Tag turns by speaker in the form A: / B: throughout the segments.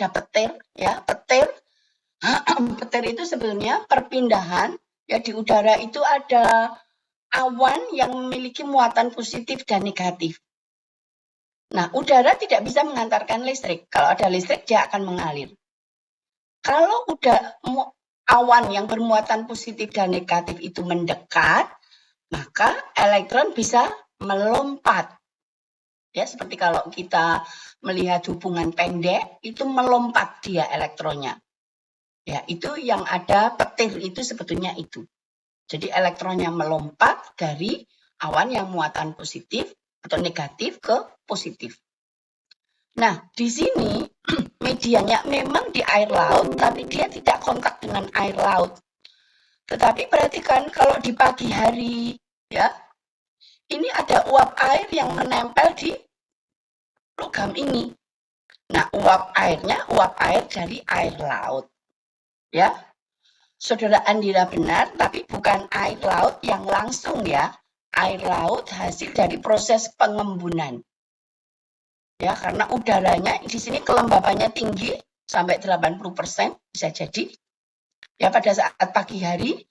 A: ada petir, ya. Petir itu sebenarnya perpindahan, ya, di udara itu ada awan yang memiliki muatan positif dan negatif. Nah, udara tidak bisa mengantarkan listrik. Kalau ada listrik, dia akan mengalir. Kalau awan yang bermuatan positif dan negatif itu mendekat, maka elektron bisa melompat. Ya, seperti kalau kita melihat hubungan pendek, itu melompat dia elektronnya. Ya, itu yang ada petir itu sebetulnya itu. Jadi elektronnya melompat dari awan yang muatan positif atau negatif ke positif. Nah, di sini medianya memang di air laut, tapi dia tidak kontak dengan air laut. Tetapi perhatikan kalau di pagi hari, ya, ini ada uap air yang menempel di logam ini. Nah, uap airnya uap air dari air laut. Ya, Saudara Andira benar, tapi bukan air laut yang langsung, ya. Air laut hasil dari proses pengembunan. Ya, karena udaranya di sini kelembabannya tinggi sampai 80% bisa jadi. Ya, pada saat pagi hari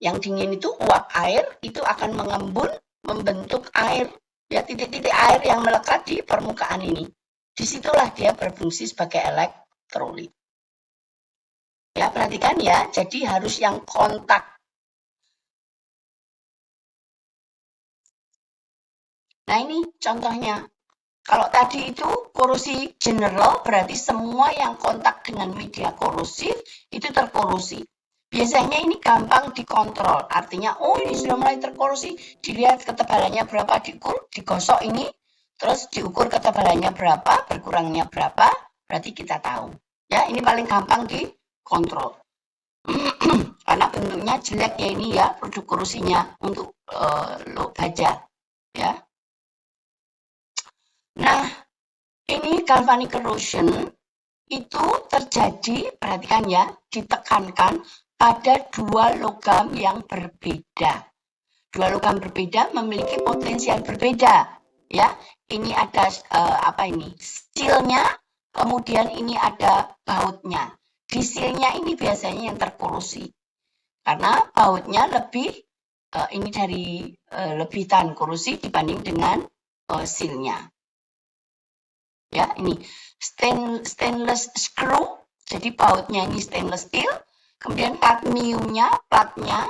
A: yang dingin itu uap air itu akan mengembun membentuk air, ya, titik-titik air yang melekat di permukaan ini. Disitulah dia berfungsi sebagai elektrolit. Ya, perhatikan ya, jadi harus yang kontak. Nah, ini contohnya. Kalau tadi itu korosi general berarti semua yang kontak dengan media korosif itu terkorosi. Biasanya ini gampang dikontrol, artinya ini sudah mulai terkorosi, dilihat ketebalannya berapa, diukur, digosok ini, terus diukur ketebalannya berapa, berkurangnya berapa, berarti kita tahu. Ya, ini paling gampang dikontrol. Karena bentuknya jelek ya ini ya, produk korosinya untuk baja. Ya. Nah, ini galvanic corrosion itu terjadi, perhatikan ya, ditekankan pada dua logam yang berbeda. Dua logam berbeda memiliki potensial berbeda, ya. Ini ada steelnya, kemudian ini ada bautnya. Di steelnya ini biasanya yang terkorosi, karena bautnya lebih lebih tahan korosi dibanding dengan steelnya. Ya, ini stainless screw, jadi bautnya ini stainless steel. Kemudian kadmiumnya, platnya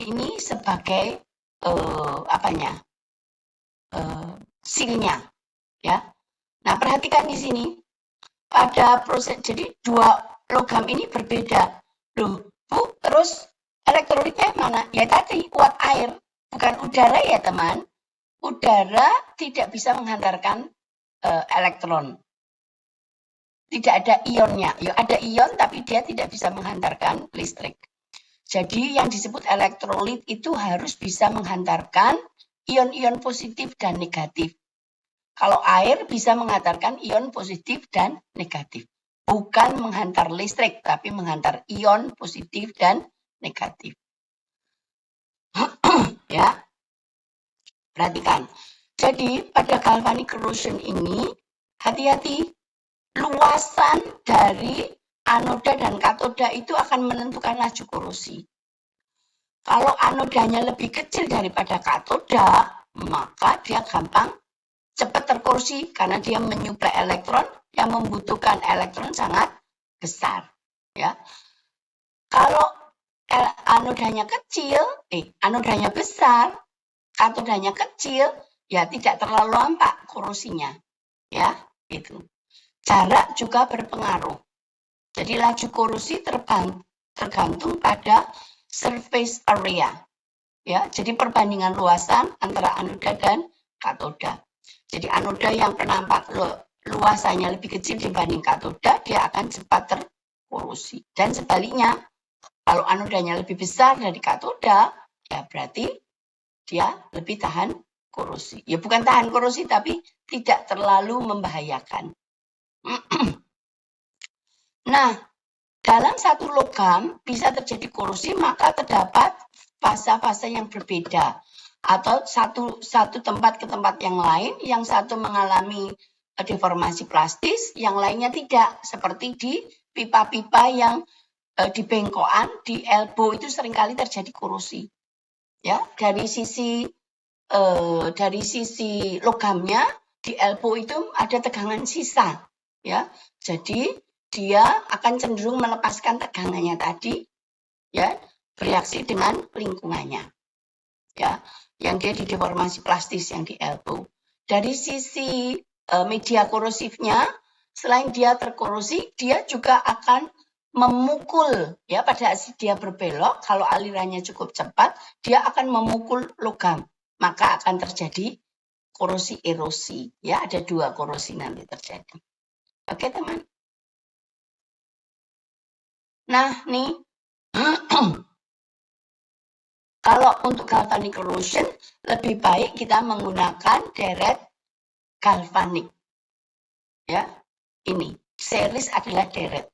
A: ini sebagai silnya, ya. Nah, perhatikan di sini pada proses, jadi dua logam ini berbeda. Loh, Bu, terus elektrolitnya mana? Ya tadi uap air, bukan udara ya teman. Udara tidak bisa menghantarkan elektron. Tidak ada ionnya. Ya, ada ion tapi dia tidak bisa menghantarkan listrik. Jadi yang disebut elektrolit itu harus bisa menghantarkan ion-ion positif dan negatif. Kalau air bisa menghantarkan ion positif dan negatif. Bukan menghantar listrik, tapi menghantar ion positif dan negatif. Ya, perhatikan. Jadi pada galvanic corrosion ini, hati-hati. Luasan dari anoda dan katoda itu akan menentukan laju korosi. Kalau anodanya lebih kecil daripada katoda, maka dia gampang cepat terkorosi karena dia menyuplai elektron yang membutuhkan elektron sangat besar. Ya, kalau anodanya kecil, anodanya besar, katodanya kecil, ya tidak terlalu nampak korosinya. Ya, gitu. Jarak juga berpengaruh. Jadi laju korosi tergantung pada surface area. Ya, jadi perbandingan luasan antara anoda dan katoda. Jadi anoda yang penampak luasannya lebih kecil dibanding katoda, dia akan cepat terkorosi. Dan sebaliknya, kalau anodanya lebih besar dari katoda, ya berarti dia lebih tahan korosi. Ya bukan tahan korosi, tapi tidak terlalu membahayakan. Nah, dalam satu logam bisa terjadi korosi, maka terdapat fase-fase yang berbeda. Atau satu tempat ke tempat yang lain, yang satu mengalami deformasi plastis, yang lainnya tidak. Seperti di pipa-pipa yang di bengkokan, di elbow itu seringkali terjadi korosi. Ya, dari sisi logamnya di elbow itu ada tegangan sisa. Ya, jadi dia akan cenderung melepaskan tegangannya tadi, ya, bereaksi dengan lingkungannya. Ya, yang dia di deformasi plastis yang di elbow. Dari sisi media korosifnya, selain dia terkorosi, dia juga akan memukul, ya, pada saat dia berbelok, kalau alirannya cukup cepat, dia akan memukul logam, maka akan terjadi korosi erosi, ya, ada 2 korosi nanti terjadi. Oke, teman. Nah, nih, kalau untuk galvanic corrosion, lebih baik kita menggunakan deret galvanik. Ya, ini series adalah deret.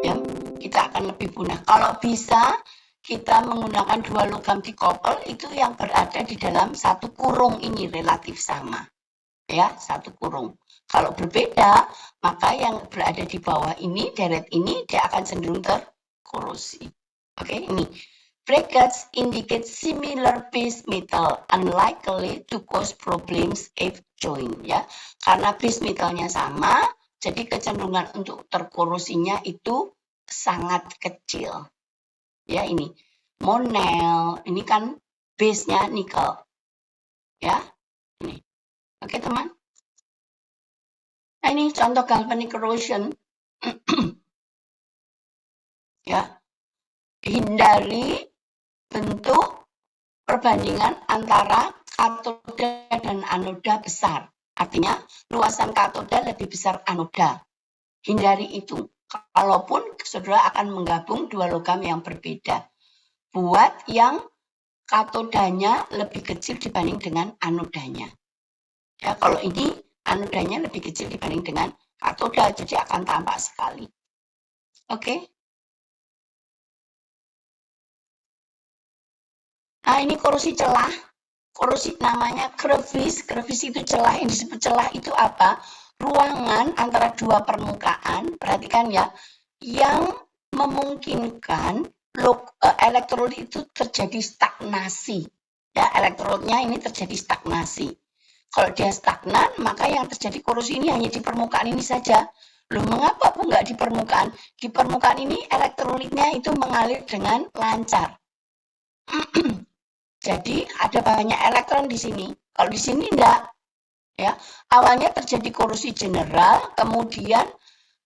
A: Ya, kita akan lebih mudah. Kalau bisa, kita menggunakan 2 logam dikoppel itu yang berada di dalam 1 kurung ini relatif sama. Ya, 1 kurung. Kalau berbeda, maka yang berada di bawah ini, deret ini, dia akan cenderung terkorosi. Oke, ini. Brackets indicate similar base metal, unlikely to cause problems if joined. Ya, karena base metalnya sama, jadi kecenderungan untuk terkorosinya itu sangat kecil. Ya, ini monel, ini kan base-nya nikel. Ya, ini. Oke, teman. Nah, ini contoh galvanic corrosion. Ya, hindari bentuk perbandingan antara katoda dan anoda besar. Artinya, luasan katoda lebih besar anoda. Hindari itu. Kalaupun saudara akan menggabung 2 logam yang berbeda. Buat yang katodanya lebih kecil dibanding dengan anodanya. Ya, kalau ini anodanya lebih kecil dibanding dengan katoda, jadi akan tampak sekali. Oke. Nah, ini korosi celah. Korosi namanya crevice. Crevice itu celah. Yang disebut celah itu apa? Ruangan antara 2 permukaan, perhatikan ya, yang memungkinkan elektrolit itu terjadi stagnasi. Ya, elektrodnya ini terjadi stagnasi. Kalau dia stagnan, maka yang terjadi korosi ini hanya di permukaan ini saja. Loh, mengapa Bu nggak di permukaan? Di permukaan ini elektrolitnya itu mengalir dengan lancar. Jadi ada banyak elektron di sini. Kalau di sini enggak. Ya, awalnya terjadi korosi general, kemudian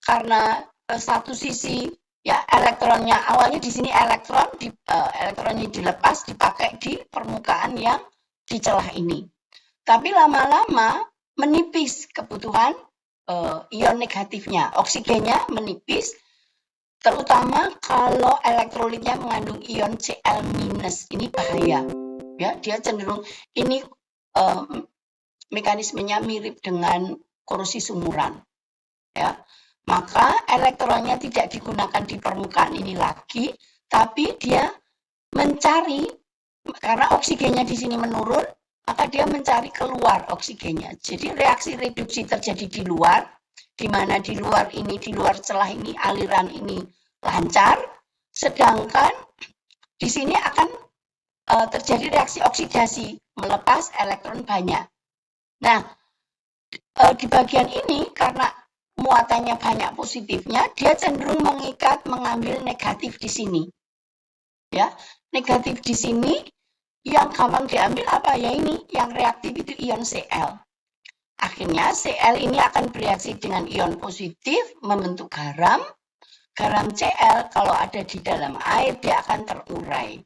A: karena satu sisi ya elektronnya awalnya di sini elektronnya dilepas dipakai di permukaan yang di celah ini. Tapi lama-lama menipis kebutuhan ion negatifnya, oksigennya menipis, terutama kalau elektrolitnya mengandung ion Cl-. Ini bahaya. Ya, dia cenderung ini mekanismenya mirip dengan korosi sumuran. Ya, maka elektronnya tidak digunakan di permukaan ini lagi, tapi dia mencari, karena oksigennya di sini menurun, maka dia mencari keluar oksigennya. Jadi reaksi reduksi terjadi di luar, di mana di luar ini, di luar celah ini, aliran ini lancar, sedangkan di sini akan terjadi reaksi oksidasi, melepas elektron banyak. Nah, di bagian ini karena muatannya banyak positifnya, dia cenderung mengambil negatif di sini. Ya, negatif di sini yang gampang diambil apa ya ini? Yang reaktif itu ion Cl. Akhirnya Cl ini akan bereaksi dengan ion positif membentuk garam. Garam Cl kalau ada di dalam air dia akan terurai.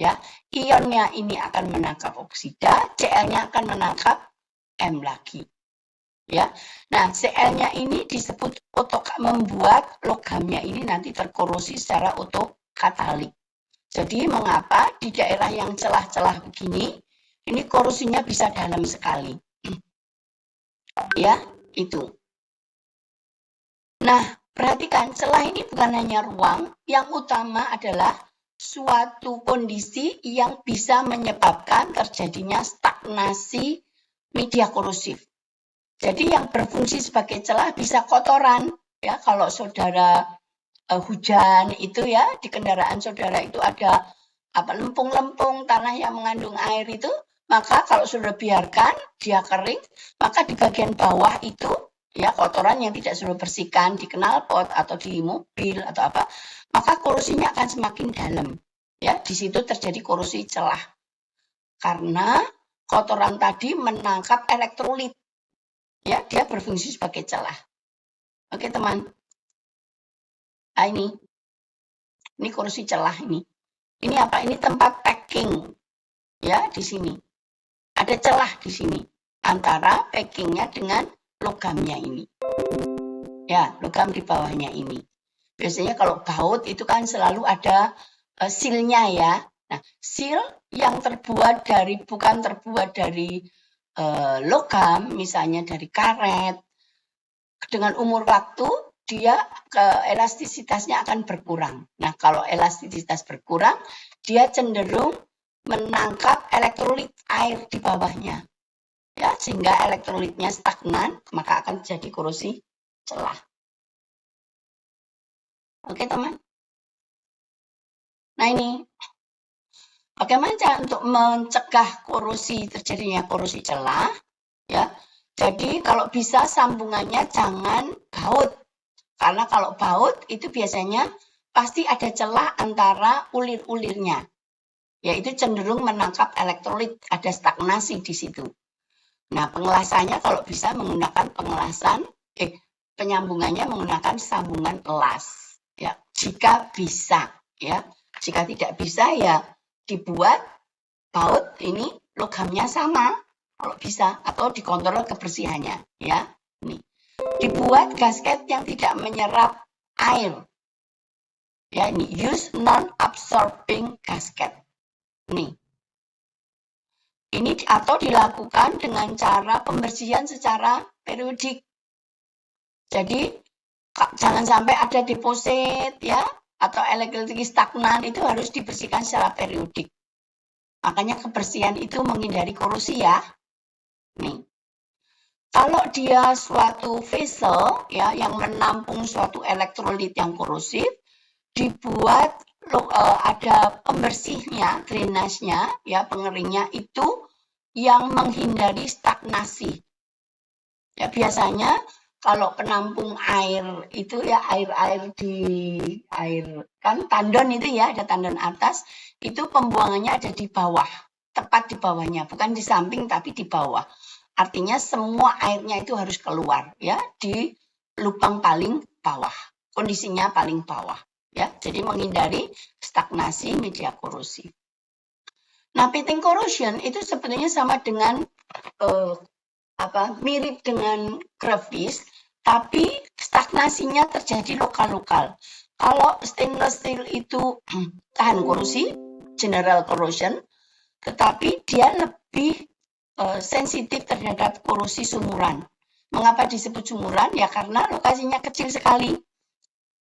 A: Ya, ionnya ini akan menangkap oksida, Cl-nya akan menangkap M lagi. Ya, nah Cl-nya ini disebut membuat logamnya ini nanti terkorosi secara otokatalik. Jadi mengapa di daerah yang celah-celah begini, ini korosinya bisa dalam sekali. Ya, itu. Nah, perhatikan celah ini bukan hanya ruang, yang utama adalah suatu kondisi yang bisa menyebabkan terjadinya stagnasi media korosif. Jadi yang berfungsi sebagai celah bisa kotoran, ya. Kalau saudara hujan itu ya, di kendaraan saudara itu ada lempung-lempung tanah yang mengandung air itu, maka kalau sudah biarkan dia kering, maka di bagian bawah itu ya kotoran yang tidak sudah bersihkan di knalpot atau di mobil atau apa, maka korosinya akan semakin dalam. Ya, di situ terjadi korosi celah. Karena kotoran tadi menangkap elektrolit. Ya, dia berfungsi sebagai celah. Oke, teman. Nah, ini korosi celah ini. Ini apa? Ini tempat packing. Ya, di sini. Ada celah di sini antara packingnya dengan logamnya ini. Ya, logam di bawahnya ini. Biasanya kalau baut itu kan selalu ada silnya ya. Nah, sil yang bukan terbuat dari logam, misalnya dari karet, dengan umur waktu dia elastisitasnya akan berkurang. Nah, kalau elastisitas berkurang, dia cenderung menangkap elektrolit air di bawahnya. Ya, sehingga elektrolitnya stagnan, maka akan terjadi korosi celah. Oke, teman. Nah, ini bagaimana cara untuk mencegah terjadinya korosi celah? Ya, jadi kalau bisa sambungannya jangan baut, karena kalau baut itu biasanya pasti ada celah antara ulir-ulirnya, yaitu cenderung menangkap elektrolit, ada stagnasi di situ. Nah, pengelasannya kalau bisa menggunakan penyambungannya menggunakan sambungan elas, ya, jika bisa, ya. Jika tidak bisa ya dibuat baut ini logamnya sama kalau bisa, atau dikontrol kebersihannya, ya. Ini dibuat gasket yang tidak menyerap air, ya. Ini use non-absorbing gasket, nih. Ini atau dilakukan dengan cara pembersihan secara periodik. Jadi jangan sampai ada deposit ya atau elektrolit stagnan, itu harus dibersihkan secara periodik. Makanya kebersihan itu menghindari korosi ya. Nih. Kalau dia suatu vessel ya yang menampung suatu elektrolit yang korosif, dibuat ada pembersihnya, drainasnya, ya pengeringnya itu yang menghindari stagnasi. Ya biasanya kalau penampung air itu ya air kan tandon itu ya, ada tandon atas, itu pembuangannya ada di bawah, tepat di bawahnya, bukan di samping tapi di bawah. Artinya semua airnya itu harus keluar ya di lubang paling bawah, kondisinya paling bawah. Ya, jadi menghindari stagnasi media korosi. Nah, pitting corrosion itu sebenarnya sama dengan mirip dengan crevice, tapi stagnasinya terjadi lokal-lokal. Kalau stainless steel itu tahan korosi, general corrosion, tetapi dia lebih sensitif terhadap korosi sumuran. Mengapa disebut sumuran? Ya karena lokasinya kecil sekali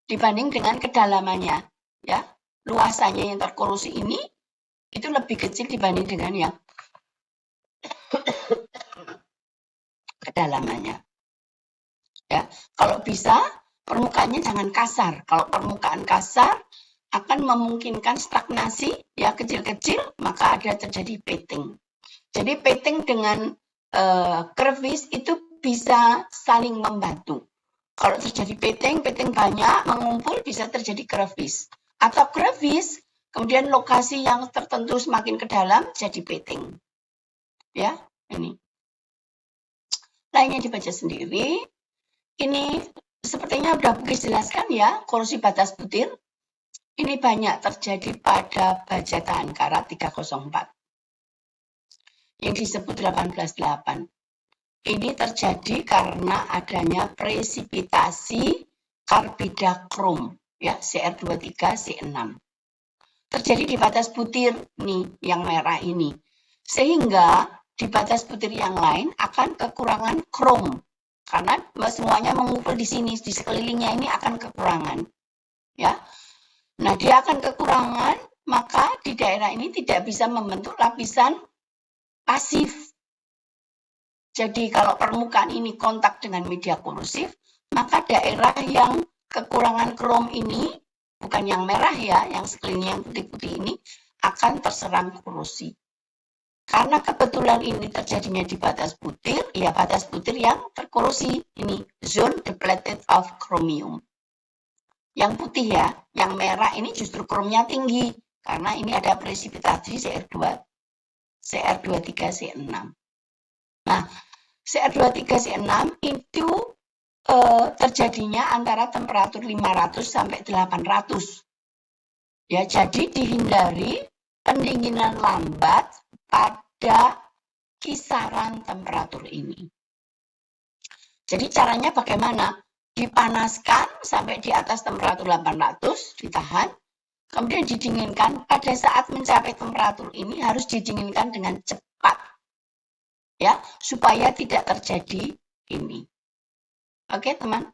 A: dibanding dengan kedalamannya, ya. Luasannya yang terkorosi ini itu lebih kecil dibanding dengan yang kedalamannya. Ya, kalau bisa permukaannya jangan kasar. Kalau permukaan kasar akan memungkinkan stagnasi, ya kecil-kecil, maka ada terjadi pitting. Jadi pitting dengan crevice itu bisa saling membantu. Kalau terjadi pitting banyak mengumpul bisa terjadi crevice. Atau crevice, kemudian lokasi yang tertentu semakin ke dalam jadi pitting. Ya, ini. Lainnya dibaca sendiri. Ini sepertinya sudah Bukis jelaskan ya, korosi batas butir. Ini banyak terjadi pada baja tahan karat 304. Yang disebut 18.8. Ini terjadi karena adanya presipitasi karbida krom, ya, Cr23C6. Terjadi di batas butir nih, yang merah ini. Sehingga di batas butir yang lain akan kekurangan krom. Karena semuanya mengumpul di sini, di sekelilingnya ini akan kekurangan. Ya. Nah, dia akan kekurangan, maka di daerah ini tidak bisa membentuk lapisan pasif. Jadi kalau permukaan ini kontak dengan media korosif, maka daerah yang kekurangan krom ini, bukan yang merah ya, yang sekelilingnya yang putih-putih ini, akan terserang korosi. Karena kebetulan ini terjadinya di batas butir, ya batas butir yang terkorosi. Ini zone depleted of chromium. Yang putih ya, yang merah ini justru kromnya tinggi. Karena ini ada presipitasi CR2, CR23C6. Nah, CR23C6 itu terjadinya antara temperatur 500 sampai 800. Ya, jadi dihindari pendinginan lambat pada kisaran temperatur ini. Jadi caranya bagaimana? Dipanaskan sampai di atas temperatur 800, ditahan, kemudian didinginkan. Pada saat mencapai temperatur ini harus didinginkan dengan cepat, ya, supaya tidak terjadi ini. Oke, teman.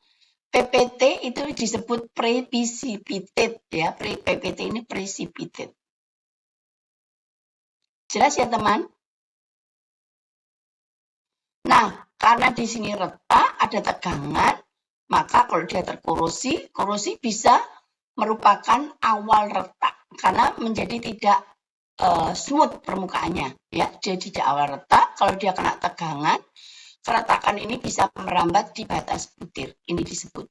A: PPT itu disebut precipitate, ya. PPT ini precipitate. Jelas ya, teman? Nah, karena di sini retak, ada tegangan, maka kalau dia terkorosi, korosi bisa merupakan awal retak karena menjadi tidak smooth permukaannya, ya. Dia tidak awal retak, kalau dia kena tegangan, keretakan ini bisa merambat di batas butir. Ini disebut,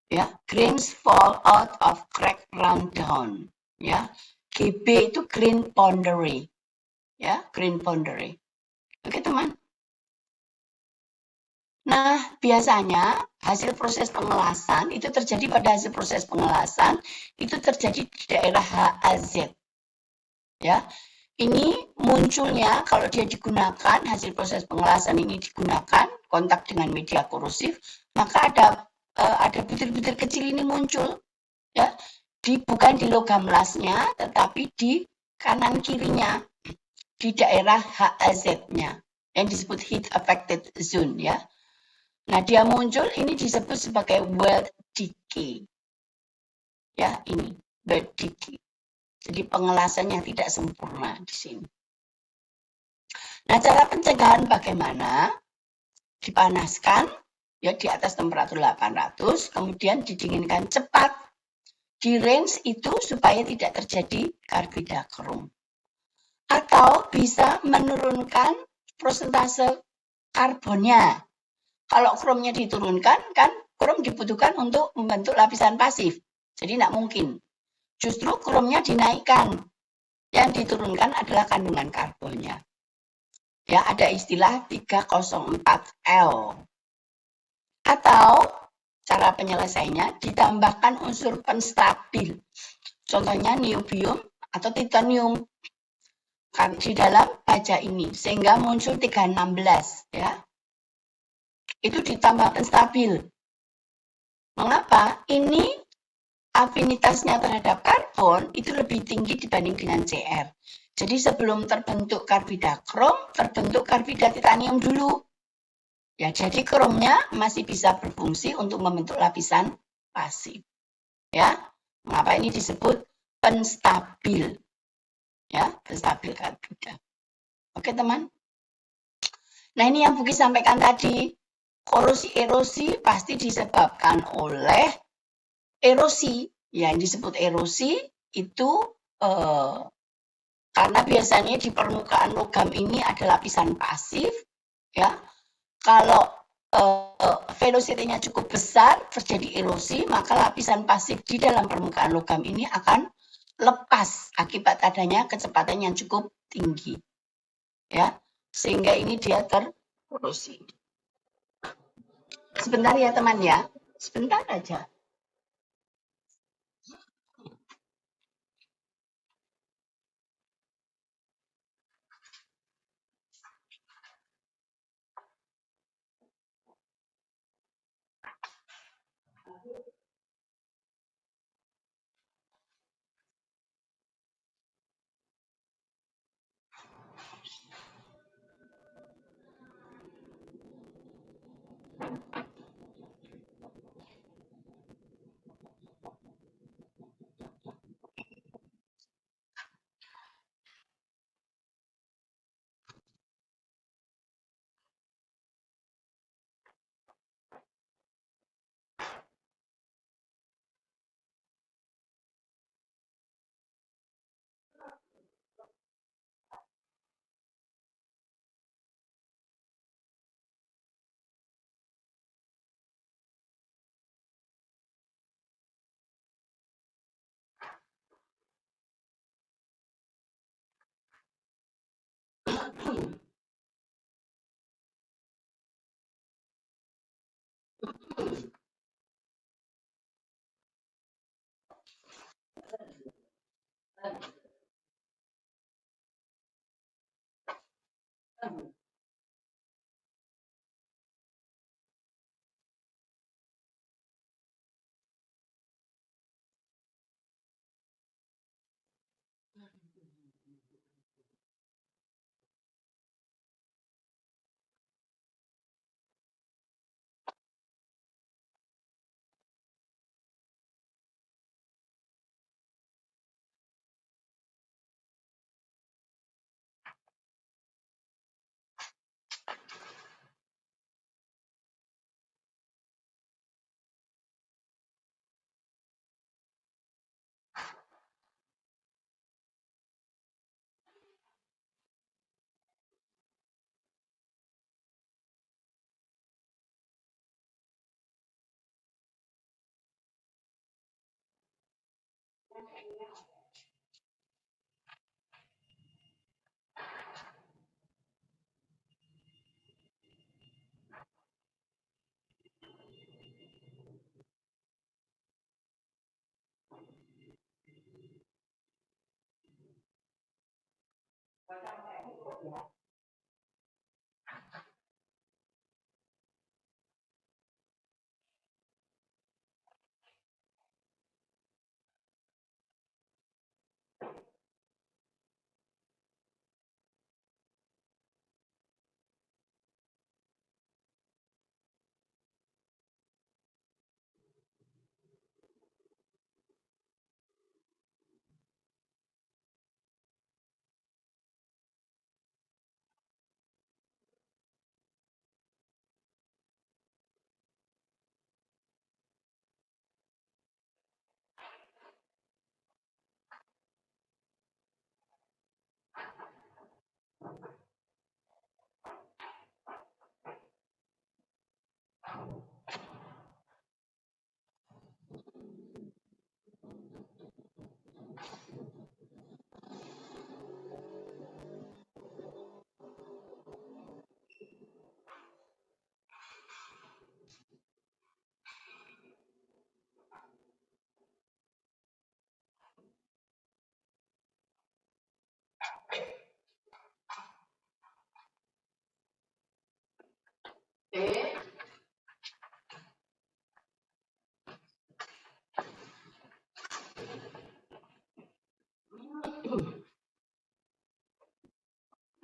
A: ya, grains fall out of crack rundown, ya. GB itu grain boundary, ya, grain boundary. Oke, teman. Nah, biasanya hasil proses pengelasan itu terjadi pada hasil proses pengelasan itu terjadi di daerah HAZ. Ya, ini munculnya kalau dia digunakan, hasil proses pengelasan ini digunakan kontak dengan media korosif, maka ada butir-butir kecil ini muncul, ya, bukan di logam lasnya, tetapi di kanan kirinya, di daerah HAZ-nya yang disebut heat affected zone, ya. Nah, dia muncul ini disebut sebagai wet decay. Ya, ini wet decay. Jadi pengelasan yang tidak sempurna di sini. Nah, cara pencegahan bagaimana? Dipanaskan ya di atas temperatur 800, kemudian didinginkan cepat. Di range itu supaya tidak terjadi karbidakrom. Atau bisa menurunkan persentase karbonnya. Kalau kromnya diturunkan, kan krom dibutuhkan untuk membentuk lapisan pasif. Jadi tidak mungkin. Justru kromnya dinaikkan. Yang diturunkan adalah kandungan karbonnya. Ya, ada istilah 304L. Atau cara penyelesaiannya ditambahkan unsur penstabil. Contohnya niobium atau titanium di dalam baja ini. Sehingga muncul 316. Ya. Itu ditambahkan stabil. Mengapa? Ini afinitasnya terhadap karbon itu lebih tinggi dibanding dengan Cr. Jadi sebelum terbentuk karbidakrom, terbentuk karbida titanium dulu. Ya, jadi kromnya masih bisa berfungsi untuk membentuk lapisan pasif. Ya, mengapa ini disebut penstabil? Ya, penstabil karbida. Oke, teman. Nah, ini yang Buki sampaikan tadi. Korosi-erosi pasti disebabkan oleh erosi. Ya, yang disebut erosi itu karena biasanya di permukaan logam ini ada lapisan pasif. Ya, kalau velocity-nya cukup besar, terjadi erosi, maka lapisan pasif di dalam permukaan logam ini akan lepas akibat adanya kecepatan yang cukup tinggi. Ya, sehingga ini dia terkorosi. Sebentar ya teman ya, sebentar aja.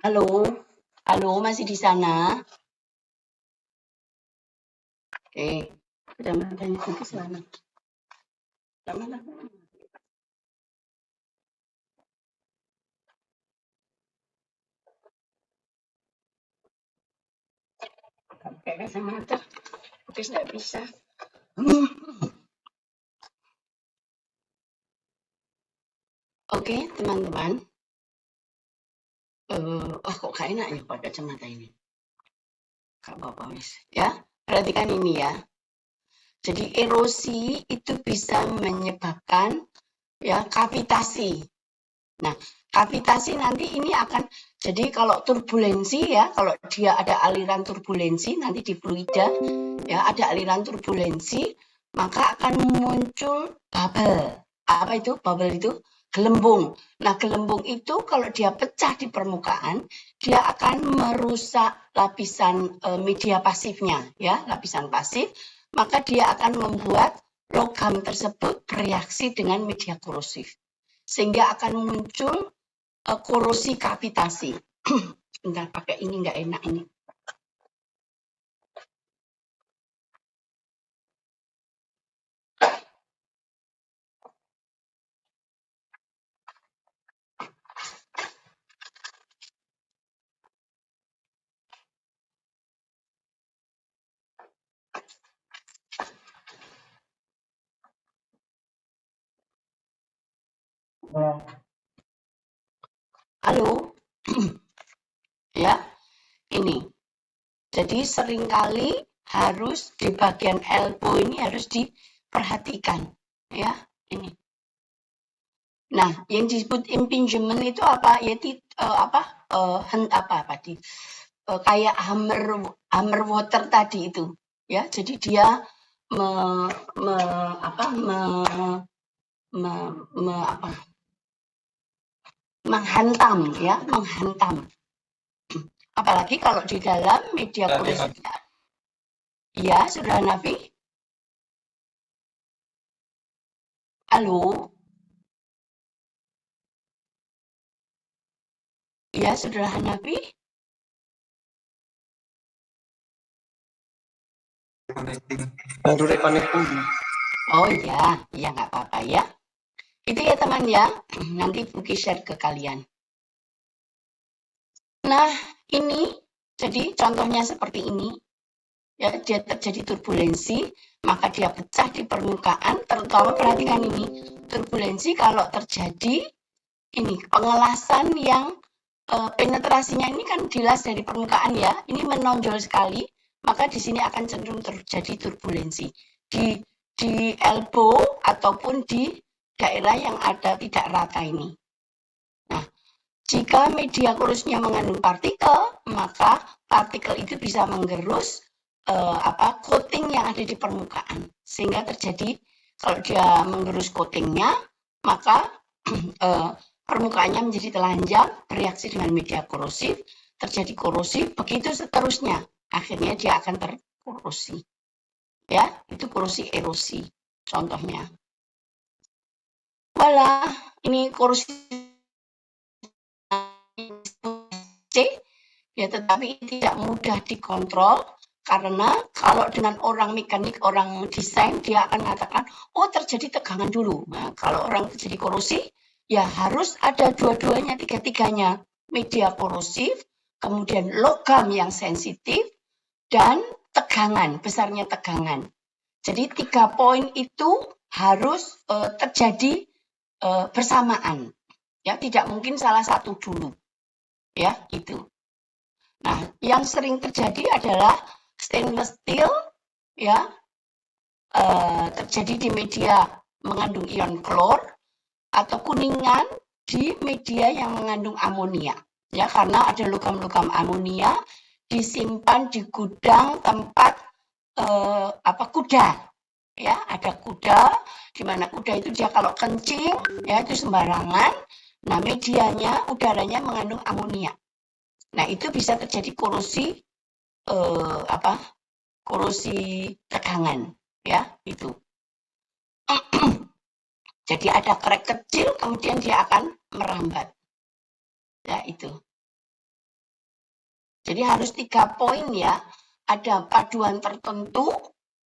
A: Halo, halo, masih di sana? Oke, kecamatan itu ke sana. Mana? Pakai kacamata, oke, nggak bisa. Oke, teman-teman. Kok gak enak ya pakai kacamata ini? Gak apa-apa, wis. Ya, perhatikan ini ya. Jadi erosi itu bisa menyebabkan ya kavitasi. Nah, kavitasi nanti ini akan jadi kalau turbulensi ya, kalau dia ada aliran turbulensi nanti di fluida ya ada aliran turbulensi, maka akan muncul bubble. Apa itu? Bubble itu gelembung. Nah, gelembung itu kalau dia pecah di permukaan, dia akan merusak lapisan media pasifnya ya, lapisan pasif, maka dia akan membuat logam tersebut bereaksi dengan media korosif. Sehingga akan muncul korosi kavitasi. Bentar, pakai ini nggak enak ini. Halo, ya, ini. Jadi seringkali harus di bagian elbow ini harus diperhatikan, ya, ini. Nah, yang disebut impingement itu apa? Yaitu kayak hammer water tadi itu, ya. Jadi dia menghantam ya, menghantam. Apalagi kalau di dalam media korosif. Ya, Saudara Nafi? Halo? Ya, Saudara Hanafi? Oh iya, ya nggak apa-apa ya. Itu ya teman ya, nanti Buki share ke kalian. Nah, ini jadi contohnya seperti ini. Ya, dia terjadi turbulensi, maka dia pecah di permukaan, terutama perhatikan ini, turbulensi kalau terjadi ini pengelasan yang penetrasinya ini kan jelas dari permukaan ya, ini menonjol sekali, maka di sini akan cenderung terjadi turbulensi di elbow ataupun di daerah yang ada tidak rata ini. Nah, jika media korosifnya mengandung partikel, maka partikel itu bisa menggerus coating yang ada di permukaan, sehingga terjadi kalau dia menggerus coatingnya, maka permukaannya menjadi telanjang, bereaksi dengan media korosif, terjadi korosif, begitu seterusnya. Akhirnya dia akan terkorosi. Ya, itu korosi erosi contohnya. Wala, ini korosi C, ya tetapi tidak mudah dikontrol. Karena kalau dengan orang mekanik, orang desain, dia akan mengatakan, oh terjadi tegangan dulu. Nah, kalau orang terjadi korosi, ya harus ada dua-duanya, tiga-tiganya. Media korosif, kemudian logam yang sensitif, dan tegangan, besarnya tegangan. Jadi 3 poin itu harus terjadi bersamaan. Ya, tidak mungkin salah satu dulu. Ya, itu. Nah, yang sering terjadi adalah stainless steel ya terjadi di media mengandung ion klor atau kuningan di media yang mengandung amonia ya, karena ada logam-logam amonia disimpan di gudang tempat kuda ya, ada kuda di mana kuda itu dia kalau kencing ya itu sembarangan. Nah, medianya udaranya mengandung amonia. Nah, itu bisa terjadi korosi korosi tegangan ya, itu. Jadi ada krek kecil kemudian dia akan merambat. Ya, itu. Jadi harus 3 poin ya. Ada paduan tertentu,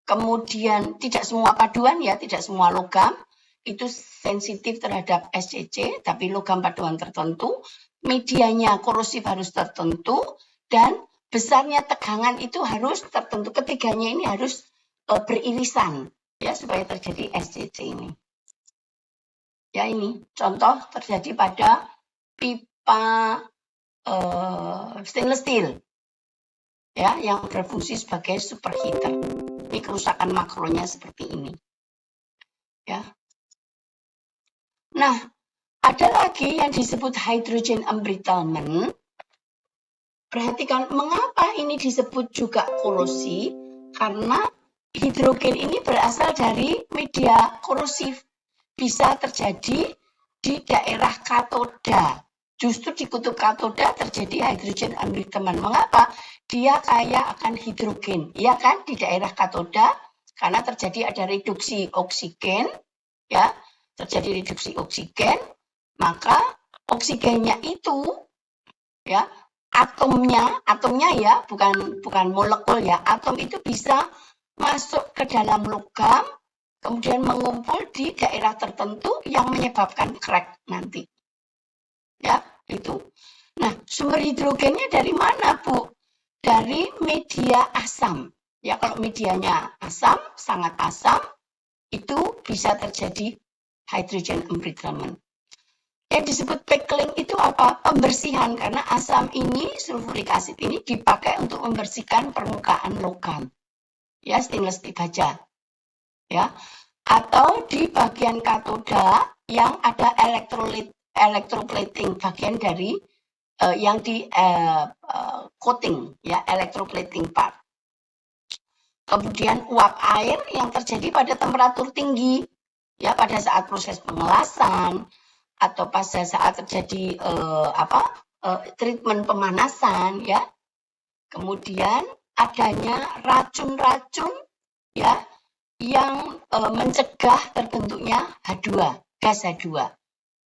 A: kemudian tidak semua paduan ya, tidak semua logam itu sensitif terhadap SCC, tapi logam paduan tertentu, medianya korosif harus tertentu, dan besarnya tegangan itu harus tertentu. Ketiganya ini harus beririsan ya supaya terjadi SCC ini. Ya, ini contoh terjadi pada pipa stainless steel ya yang berfungsi sebagai superheater. Ini kerusakan makronya seperti ini. Ya. Nah, ada lagi yang disebut hydrogen embrittlement. Perhatikan mengapa ini disebut juga korosi, karena hidrogen ini berasal dari media korosif. Bisa terjadi di daerah katoda. Justru di kutub katoda terjadi hydrogen embrittlement. Mengapa? Dia kaya akan hidrogen. Ya kan, di daerah katoda karena terjadi ada reduksi oksigen, ya, terjadi reduksi oksigen, maka oksigennya itu ya atomnya ya, bukan molekul ya, atom itu bisa masuk ke dalam logam, kemudian mengumpul di daerah tertentu yang menyebabkan crack nanti. Ya, itu. Nah, sumber hidrogennya dari mana, Bu? Dari media asam. Ya, kalau medianya asam, sangat asam, itu bisa terjadi hydrogen embrittlement. Yang disebut pickling itu apa? Pembersihan, karena asam ini, sulfuric acid ini dipakai untuk membersihkan permukaan logam. Ya, stainless steel baja. Ya. Atau di bagian katoda yang ada electroplating, bagian dari yang di coating, ya, electroplating part. Kemudian uap air yang terjadi pada temperatur tinggi, ya, pada saat proses pengelasan, atau pada saat terjadi treatment pemanasan ya. Kemudian adanya racun-racun ya yang mencegah terbentuknya H2, gas H2.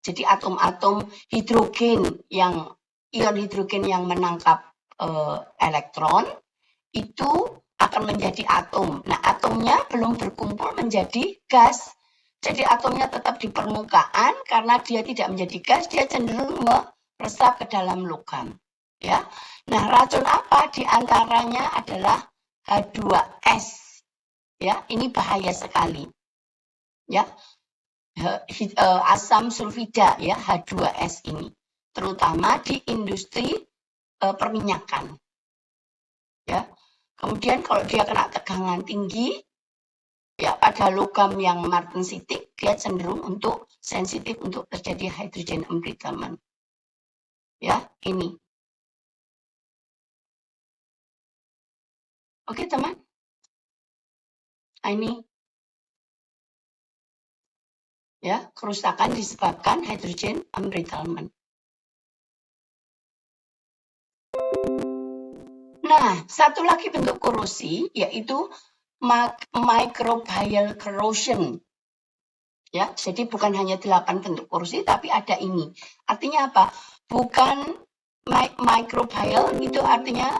A: Jadi atom-atom hidrogen yang ion hidrogen yang menangkap elektron itu akan menjadi atom. Nah, atomnya belum berkumpul menjadi gas. Jadi atomnya tetap di permukaan karena dia tidak menjadi gas, dia cenderung meresap ke dalam logam. Ya. Nah, racun apa? Di antaranya adalah H2S. Ya, ini bahaya sekali. Ya. Asam sulfida ya, H2S ini. Terutama di industri perminyakan. Ya. Kemudian kalau dia kena tegangan tinggi, ya pada logam yang martensitik, dia cenderung untuk sensitif untuk terjadi hydrogen embrittlement. Ya, ini. Oke, teman. Ini. Ya, kerusakan disebabkan hydrogen embrittlement. Nah, satu lagi bentuk korosi yaitu microbial corrosion. Ya, jadi bukan hanya 8 bentuk korosi, tapi ada ini. Artinya apa? Bukan microbial, itu artinya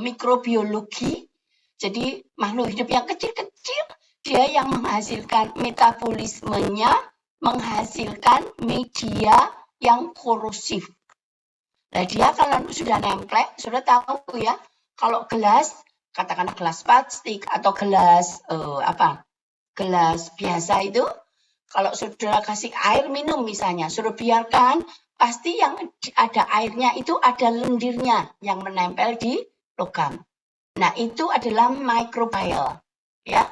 A: mikrobiologi. Jadi makhluk hidup yang kecil-kecil, dia yang menghasilkan metabolismenya, menghasilkan media yang korosif. Nah, dia kalau sudah nempel, sudah tahu ya, kalau gelas, katakanlah gelas plastik atau gelas gelas biasa itu, kalau sudah kasih air minum misalnya, suruh biarkan, pasti yang ada airnya itu ada lendirnya yang menempel di logam. Nah, itu adalah microbial, ya.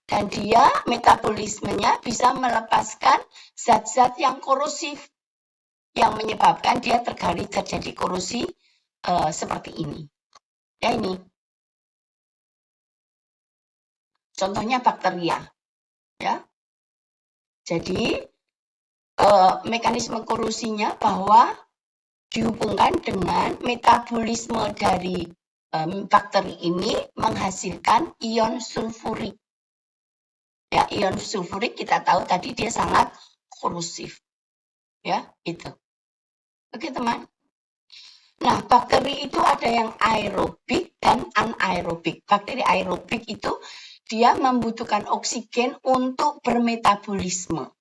A: Dan dia metabolismenya bisa melepaskan zat-zat yang korosif, yang menyebabkan dia terjadi korosi seperti ini. Ya, ini. Contohnya bakteria. Ya. Jadi, mekanisme korosinya bahwa dihubungkan dengan metabolisme dari bakteri ini menghasilkan ion sulfurik. Ya, ion sulfurik kita tahu tadi dia sangat korosif. Ya, itu. Oke, teman. Nah, bakteri itu ada yang aerobik dan anaerobik. Bakteri aerobik itu dia membutuhkan oksigen untuk bermetabolisme.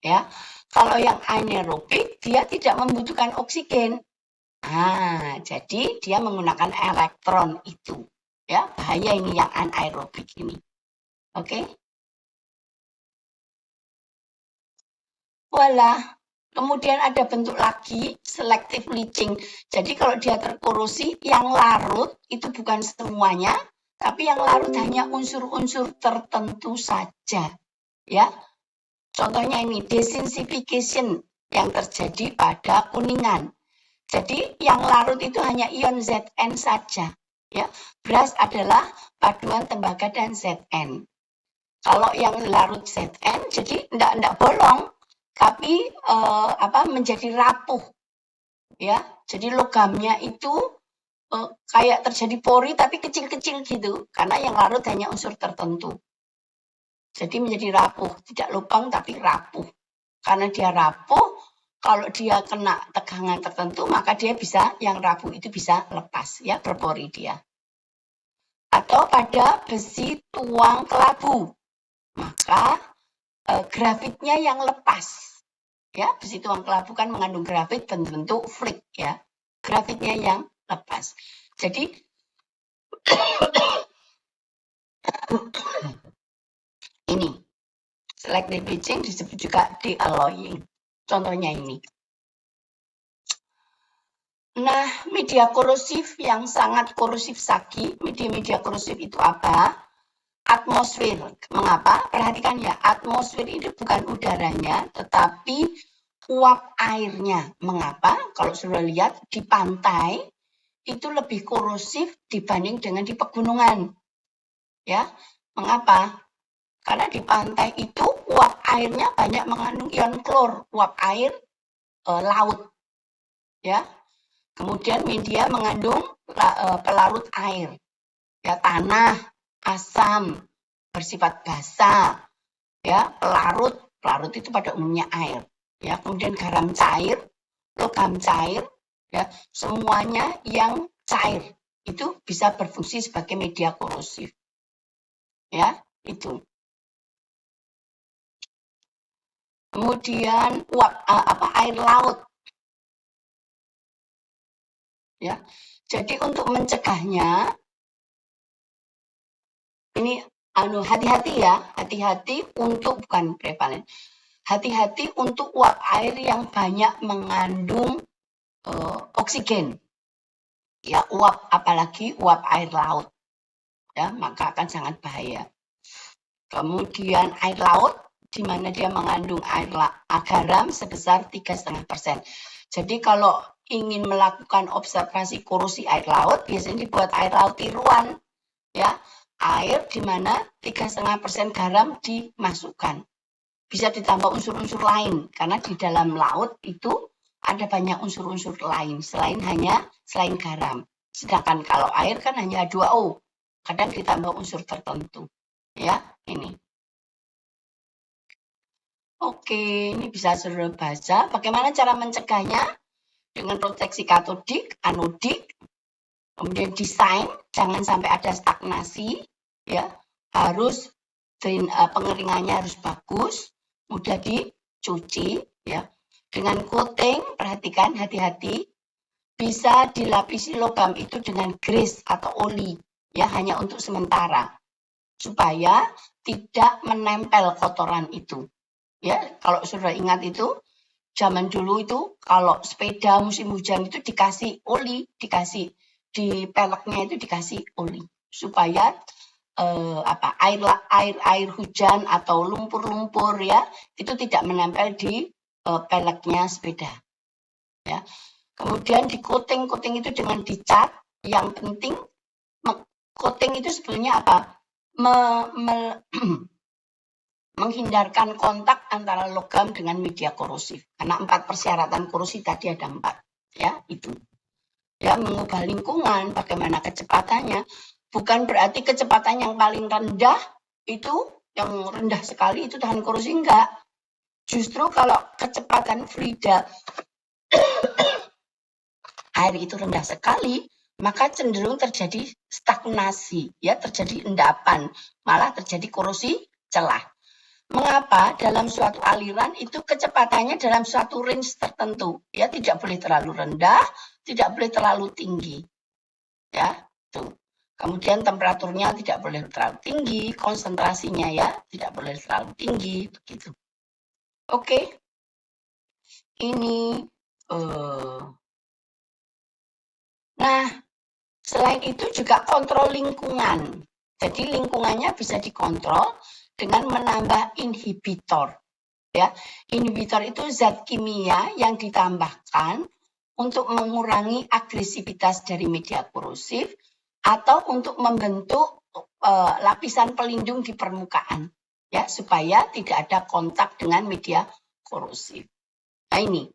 A: Ya. Kalau yang anaerobik dia tidak membutuhkan oksigen. Nah, jadi dia menggunakan elektron itu. Ya, bahaya ini yang anaerobik ini. Oke. Walah. Kemudian ada bentuk lagi, selective leaching. Jadi kalau dia terkorosi, yang larut itu bukan semuanya, tapi yang larut hanya unsur-unsur tertentu saja. Ya, contohnya ini desensification yang terjadi pada kuningan. Jadi yang larut itu hanya ion Zn saja. Ya, beras adalah paduan tembaga dan Zn. Kalau yang larut Zn, jadi enggak bolong. Tapi menjadi rapuh, ya. Jadi logamnya itu kayak terjadi pori tapi kecil-kecil gitu, karena yang larut hanya unsur tertentu. Jadi menjadi rapuh, tidak lubang tapi rapuh. Karena dia rapuh, kalau dia kena tegangan tertentu, maka dia bisa, yang rapuh itu bisa lepas, ya, berpori dia. Atau pada besi tuang kelabu, maka grafitnya yang lepas. Ya, besi tuang kelabu kan mengandung grafit berbentuk flake ya. Grafitnya yang lepas. Jadi ini selective leaching disebut juga de-alloying. Contohnya ini. Nah, media korosif yang sangat korosif Saki, media korosif itu apa? Atmosfer. Mengapa? Perhatikan ya, atmosfer itu bukan udaranya, tetapi uap airnya. Mengapa? Kalau sudah lihat di pantai itu lebih korosif dibanding dengan di pegunungan. Ya, mengapa? Karena di pantai itu uap airnya banyak mengandung ion klor. Uap air laut, ya. Kemudian media mengandung pelarut air, ya, tanah, asam, bersifat basa, ya, pelarut itu pada umumnya air, ya. Kemudian garam cair, logam cair, ya, semuanya yang cair itu bisa berfungsi sebagai media korosif, ya, itu. Kemudian air laut, ya. Jadi untuk mencegahnya ini hati-hati ya, hati-hati untuk bukan prevalen. Hati-hati untuk uap air yang banyak mengandung oksigen. Ya, apalagi uap air laut. Ya, maka akan sangat bahaya. Kemudian air laut di mana dia mengandung garam sebesar 3,5%. Jadi kalau ingin melakukan observasi korosi air laut, biasanya dibuat air laut tiruan, ya, air di mana 3,5% garam dimasukkan. Bisa ditambah unsur-unsur lain karena di dalam laut itu ada banyak unsur-unsur lain selain garam. Sedangkan kalau air kan hanya H2O, kadang ditambah unsur tertentu, ya, ini. Oke, ini bisa saudara baca. Bagaimana cara mencegahnya? Dengan proteksi katodik, anodik, kemudian desain, jangan sampai ada stagnasi, ya. Harus pengeringannya harus bagus, mudah dicuci, ya. Dengan coating, perhatikan hati-hati, bisa dilapisi logam itu dengan grease atau oli, ya, hanya untuk sementara, supaya tidak menempel kotoran itu. Ya, kalau sudah ingat itu, zaman dulu itu kalau sepeda musim hujan itu dikasih oli, di peleknya itu dikasih oli supaya air hujan atau lumpur-lumpur, ya, itu tidak menempel di peleknya sepeda, ya. Kemudian di coating itu dengan dicat. Yang penting coating itu sebetulnya apa? Menghindarkan kontak antara logam dengan media korosif. Karena 4 persyaratan korosi tadi ada 4, ya, itu. Ya, mengubah lingkungan, bagaimana kecepatannya. Bukan berarti kecepatan yang paling rendah itu, yang rendah sekali itu tahan korosi, enggak. Justru kalau kecepatan Frida air itu rendah sekali, maka cenderung terjadi stagnasi, ya, terjadi endapan, malah terjadi korosi celah. Mengapa? Dalam suatu aliran itu kecepatannya dalam suatu range tertentu, ya, tidak boleh terlalu rendah, tidak boleh terlalu tinggi, ya, tuh. Kemudian temperaturnya tidak boleh terlalu tinggi, konsentrasinya, ya, tidak boleh terlalu tinggi, begitu. Oke, ini. Nah, selain itu juga kontrol lingkungan. Jadi lingkungannya bisa dikontrol dengan menambah inhibitor. Ya, inhibitor itu zat kimia yang ditambahkan untuk mengurangi agresivitas dari media korosif atau untuk membentuk lapisan pelindung di permukaan, ya, supaya tidak ada kontak dengan media korosif. Nah, ini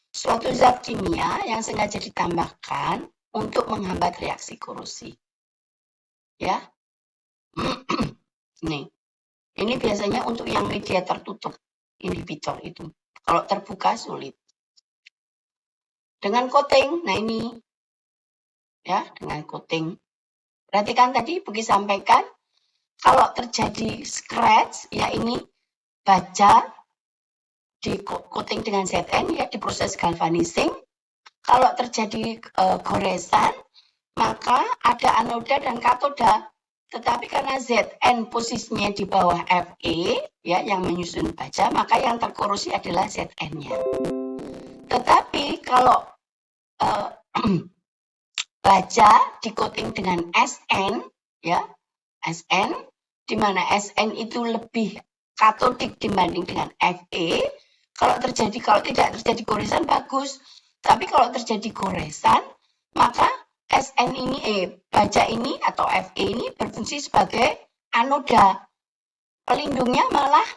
A: suatu zat kimia yang sengaja ditambahkan untuk menghambat reaksi korosi, ya. Nih, ini biasanya untuk yang media tertutup, inhibitor itu. Kalau terbuka sulit. Dengan coating, nah ini, ya, dengan coating. Perhatikan tadi Buki sampaikan, kalau terjadi scratch, ya, ini baja di coating dengan ZN, ya, diproses galvanizing. Kalau terjadi goresan, maka ada anoda dan katoda. Tetapi karena Zn posisinya di bawah Fe, ya, yang menyusun baja, maka yang terkorosi adalah Zn-nya. Tetapi kalau baja di coating dengan Sn, ya, Sn, di mana Sn itu lebih katodik dibanding dengan Fe. Kalau tidak terjadi goresan bagus, tapi kalau terjadi goresan, maka Sn ini, baja ini atau Fe ini berfungsi sebagai anoda. Pelindungnya malah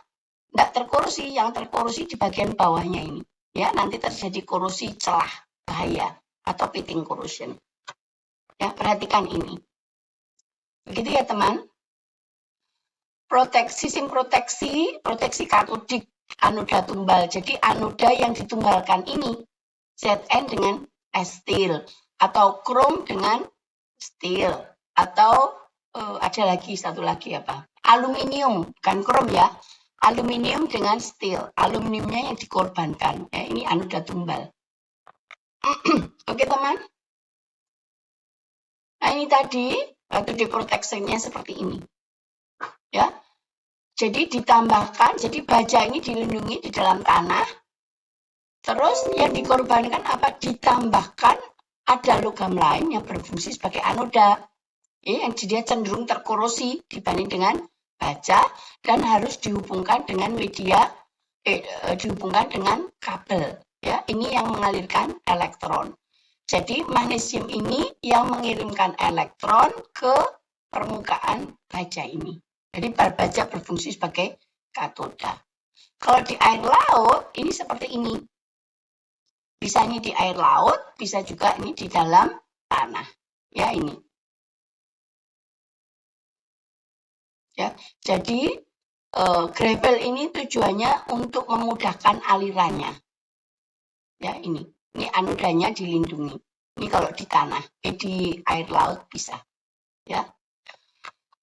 A: tidak terkorosi, yang terkorosi di bagian bawahnya ini. Ya, nanti terjadi korosi celah bahaya atau pitting corrosion. Ya, perhatikan ini. Begitu ya, teman. Sistem proteksi katodik anoda tumbal. Jadi anoda yang ditumbalkan ini Zn dengan steel atau krom dengan steel atau ada lagi satu lagi apa? Aluminium, bukan krom ya. Aluminium dengan steel. Aluminiumnya yang dikorbankan. Ya, ini anoda tumbal. Oke, teman. Nah, ini tadi waktu diproteksinya seperti ini. Ya. Jadi ditambahkan, jadi baja ini dilindungi di dalam tanah. Terus yang dikorbankan apa? Ditambahkan ada logam lain yang berfungsi sebagai anoda. Yang dia cenderung terkorosi dibanding dengan baja dan harus dihubungkan dengan media, dihubungkan dengan kabel. Ya, ini yang mengalirkan elektron. Jadi magnesium ini yang mengirimkan elektron ke permukaan baja ini. Jadi baja berfungsi sebagai katoda. Kalau di air laut, ini seperti ini. Bisa ini di air laut, bisa juga ini di dalam tanah. Ya, ini. Ya, jadi gravel ini tujuannya untuk memudahkan alirannya. Ya, ini anodanya dilindungi. Ini kalau di tanah, di air laut bisa. Ya.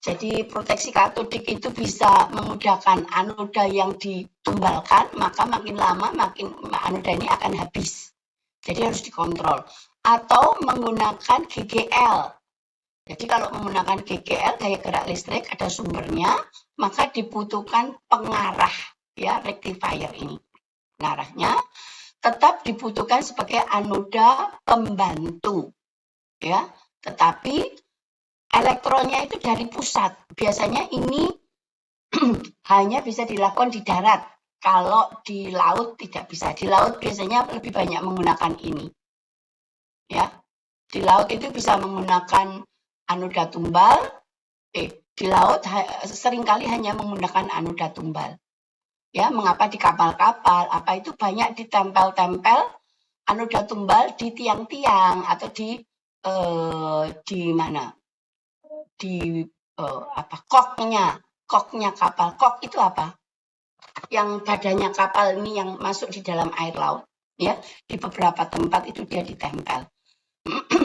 A: Jadi proteksi katodik itu bisa memudahkan anoda yang ditumbalkan, maka makin lama makin anoda ini akan habis. Jadi harus dikontrol. Atau menggunakan GGL. Jadi kalau menggunakan GGL, gaya gerak listrik, ada sumbernya, maka dibutuhkan pengarah, ya, rectifier ini. Pengarahnya tetap dibutuhkan sebagai anoda pembantu, ya. Tetapi elektronnya itu dari pusat. Biasanya ini hanya bisa dilakukan di darat. Kalau di laut tidak bisa. Di laut biasanya lebih banyak menggunakan ini. Ya. Di laut itu bisa menggunakan anoda tumbal. Di laut seringkali hanya menggunakan anoda tumbal. Ya, mengapa di kapal-kapal apa itu banyak ditempel-tempel anoda tumbal di tiang-tiang atau di mana? Di koknya kapal. Kok itu apa? Yang badannya kapal ini yang masuk di dalam air laut, ya. Di beberapa tempat itu dia ditempel.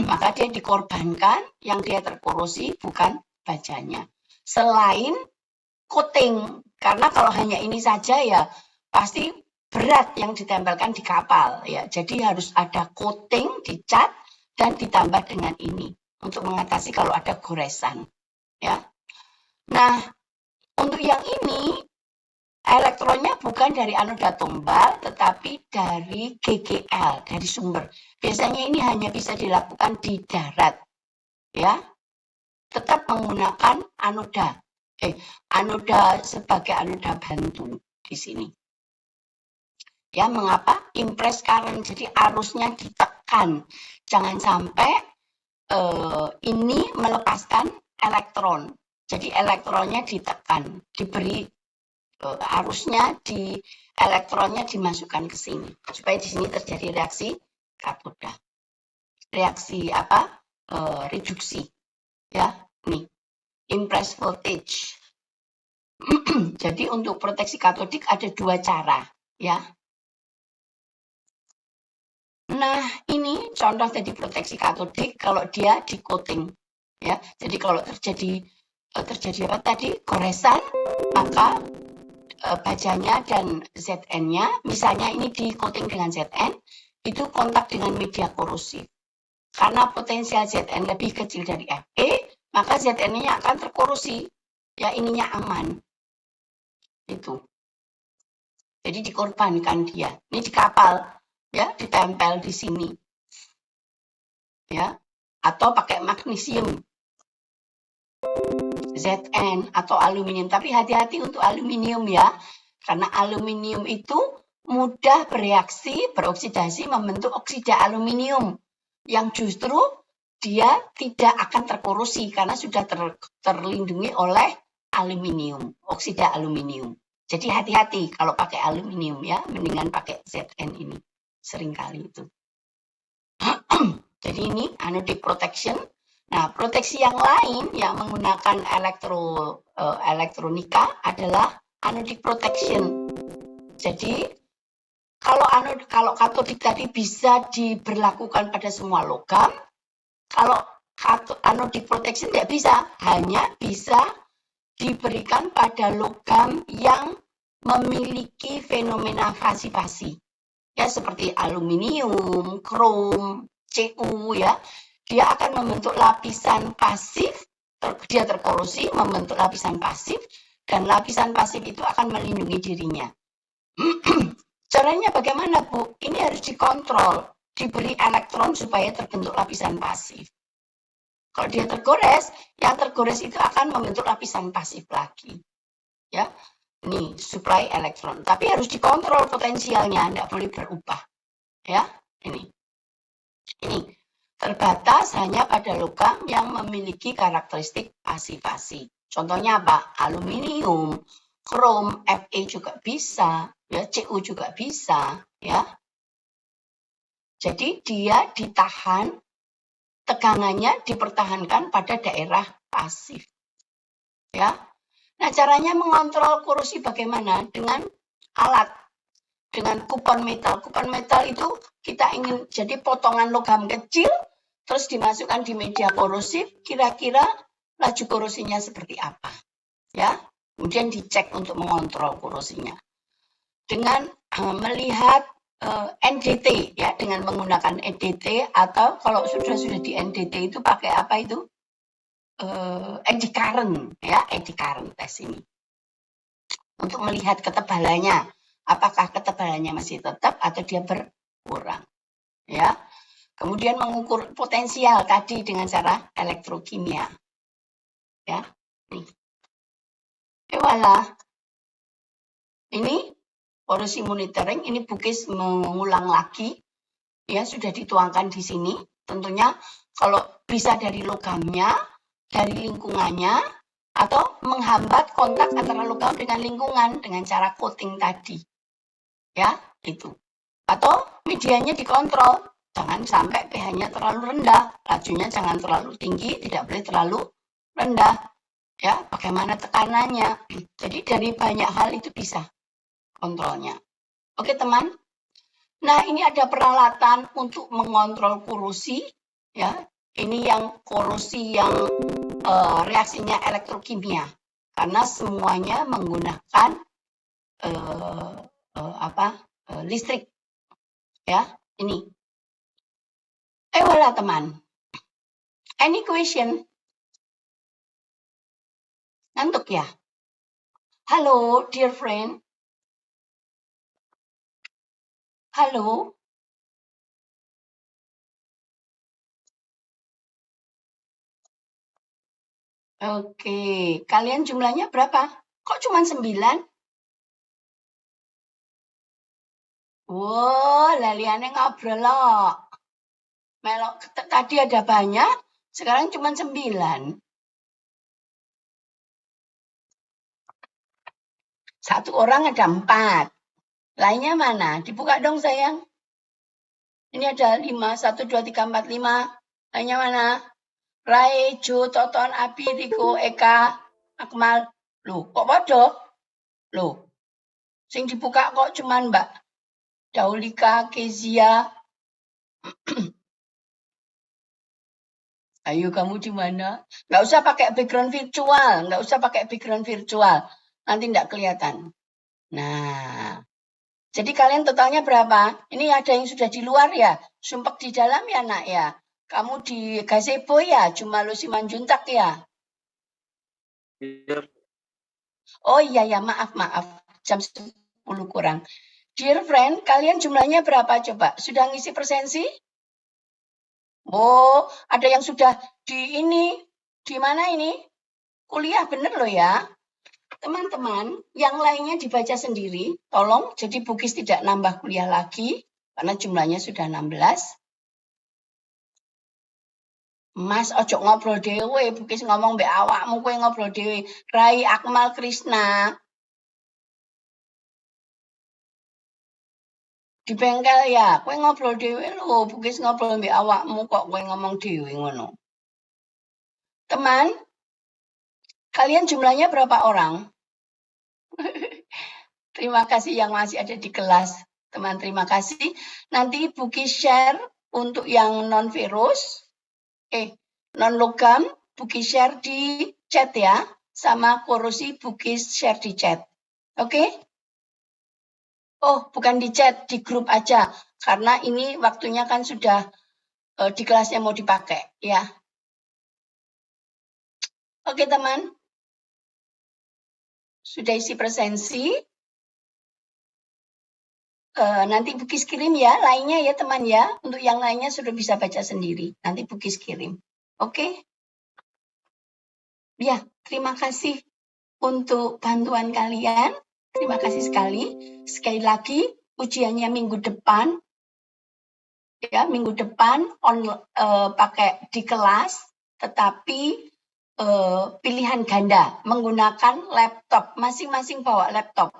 A: Maka dia dikorbankan, yang dia terkorosi bukan bajanya. Selain coating, karena kalau hanya ini saja ya pasti berat yang ditempelkan di kapal, ya. Jadi harus ada coating, dicat dan ditambah dengan ini untuk mengatasi kalau ada goresan, ya. Nah, untuk yang ini elektronnya bukan dari anoda tumbal, tetapi dari GGL, dari sumber. Biasanya ini hanya bisa dilakukan di darat, ya. Tetap menggunakan anoda, anoda sebagai anoda bantu di sini. Ya, mengapa? Impress current, jadi arusnya ditekan, jangan sampai ini melepaskan elektron. Jadi elektronnya ditekan, diberi arusnya di elektronnya dimasukkan ke sini supaya di sini terjadi reaksi katoda. Reaksi apa? Reduksi. Ya, nih. Impress voltage. Jadi untuk proteksi katodik ada dua cara, ya. Nah, ini contoh tadi proteksi katodik kalau dia di coating, ya. Jadi kalau terjadi apa tadi? Goresan, maka bajanya dan Zn-nya, misalnya ini di coating dengan Zn, itu kontak dengan media korosif. Karena potensial Zn lebih kecil dari Fe, maka Zn-nya akan terkorosi. Ya, ininya aman. Itu. Jadi dikorbankan dia. Ini di kapal, ya, ditempel di sini. Ya, atau pakai magnesium. Zn atau aluminium, tapi hati-hati untuk aluminium ya. Karena aluminium itu mudah bereaksi, beroksidasi membentuk oksida aluminium yang justru dia tidak akan terkorosi karena sudah terlindungi oleh aluminium, oksida aluminium. Jadi hati-hati kalau pakai aluminium ya, mendingan pakai Zn ini. seringkali itu. Jadi ini anodic protection. Nah, proteksi yang lain yang menggunakan elektronika adalah anodic protection. Jadi kalau katodik tadi bisa diberlakukan pada semua logam, kalau anodic protection tidak bisa, hanya bisa diberikan pada logam yang memiliki fenomena fasi-fasi. Ya, seperti aluminium, krom, Cu ya. Dia akan membentuk lapisan pasif, dia terkorosi, membentuk lapisan pasif, dan lapisan pasif itu akan melindungi dirinya. Caranya bagaimana, Bu? Ini harus dikontrol, diberi elektron supaya terbentuk lapisan pasif. Kalau dia tergores, yang tergores itu akan membentuk lapisan pasif lagi. Ya, ini supply elektron. Tapi harus dikontrol potensialnya, tidak boleh berubah. Ya, ini terbatas hanya pada logam yang memiliki karakteristik fasi-fasi. Contohnya apa? Aluminium, krom, Fe juga bisa, ya, Cu juga bisa, ya. Jadi dia ditahan, tegangannya dipertahankan pada daerah pasif, ya. Nah, caranya mengontrol korosi bagaimana? Dengan alat, dengan kupon metal. Kupon metal itu kita ingin jadi potongan logam kecil, terus dimasukkan di media korosif, kira-kira laju korosinya seperti apa, ya. Kemudian dicek untuk mengontrol korosinya dengan melihat NDT, ya, dengan menggunakan NDT, atau kalau sudah di NDT itu pakai apa itu? Eddy current, ya, eddy current tes ini untuk melihat ketebalannya, apakah ketebalannya masih tetap atau dia berkurang, ya. Kemudian mengukur potensial tadi dengan cara elektrokimia, ya. Nih. Voilà. Ini korosi monitoring, ini Bukis mengulang lagi, ya, sudah dituangkan di sini. Tentunya kalau bisa dari logamnya, dari lingkungannya, atau menghambat kontak antara logam dengan lingkungan dengan cara coating tadi, ya, itu. Atau medianya dikontrol, jangan sampai pH-nya terlalu rendah, lajunya jangan terlalu tinggi, tidak boleh terlalu rendah, ya. Bagaimana tekanannya? Jadi dari banyak hal itu bisa kontrolnya. Oke, teman. Nah, ini ada peralatan untuk mengontrol korosi, ya. Ini yang korosi yang reaksinya elektrokimia, karena semuanya menggunakan listrik, ya. Ini. Voilà, teman. Any question? Ngantuk ya? Halo, dear friend. Halo. Oke, kalian jumlahnya berapa? Kok cuma 9? Wow, laliannya ngobrol loh. Melok tadi ada banyak, sekarang cuma 9. Satu orang ada 4. Lainnya mana? Dibuka dong, sayang. Ini ada 5, 1, 2, 3, 4, 5. Lainnya mana? Rai, Jo, Toton, Abi, Riko, Eka, Akmal. Loh, kok bodoh? Loh, sing dibuka kok cuman Mbak Daulika, Kezia. Ayo, kamu di mana? Nggak usah pakai background virtual. Nggak usah pakai background virtual. Nanti nggak kelihatan. Nah, jadi kalian totalnya berapa? Ini ada yang sudah di luar ya? Sumpek di dalam ya, nak ya? Kamu di gazebo ya? Cuma lu Simanjuntak ya? Oh iya ya, maaf. Jam 10 kurang. Dear friend, kalian jumlahnya berapa coba? Sudah ngisi presensi? Oh, ada yang sudah di ini. Di mana ini? Kuliah bener loh ya. Teman-teman, yang lainnya dibaca sendiri. Tolong, jadi Bukis tidak nambah kuliah lagi. Karena jumlahnya sudah 16. Mas, ojo ngobrol dewe, Bukis ngomong mbak awakmu kowe ngobrol dewe. Rai Akmal Krishna. Di bengkel ya, kowe ngobrol dhewe lho, Bukis ngobrol mbek awakmu kok kowe ngomong dhewe ngono. Teman, kalian jumlahnya berapa orang? Terima kasih yang masih ada di kelas. Teman, terima kasih. Nanti Bukis share untuk yang non-virus, non-logam, Bukis share di chat ya. Sama korosi Bukis share di chat. Oke? Oh, bukan di chat, di grup aja. Karena ini waktunya kan sudah di kelasnya mau dipakai, ya. Oke, teman. Sudah isi presensi. Nanti Bukis kirim ya, lainnya ya teman ya. Untuk yang lainnya sudah bisa baca sendiri. Nanti Bukis kirim. Oke? Ya, terima kasih untuk bantuan kalian. Terima kasih sekali. Sekali lagi, ujiannya minggu depan. Ya, minggu depan pakai di kelas, tetapi pilihan ganda menggunakan laptop. Masing-masing bawa laptop.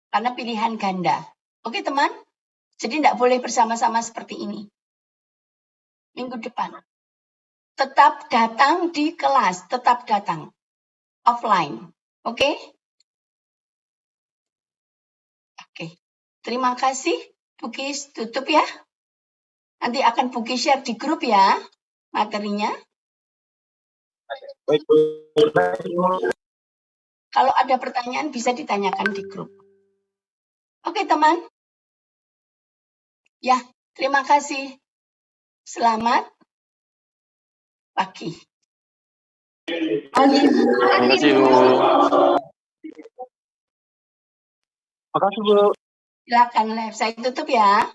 A: Karena pilihan ganda. Oke teman? Jadi tidak boleh bersama-sama seperti ini. Minggu depan. Tetap datang di kelas. Tetap datang. Offline. Oke? Oke. Terima kasih. Bukis tutup ya. Nanti akan Bukis share di grup ya. Materinya. Kalau ada pertanyaan bisa ditanyakan di grup. Oke teman. Ya, terima kasih. Selamat pagi.
B: Terima kasih, Bu.
C: Makasih, Bu.
A: Silakan live. Saya tutup ya.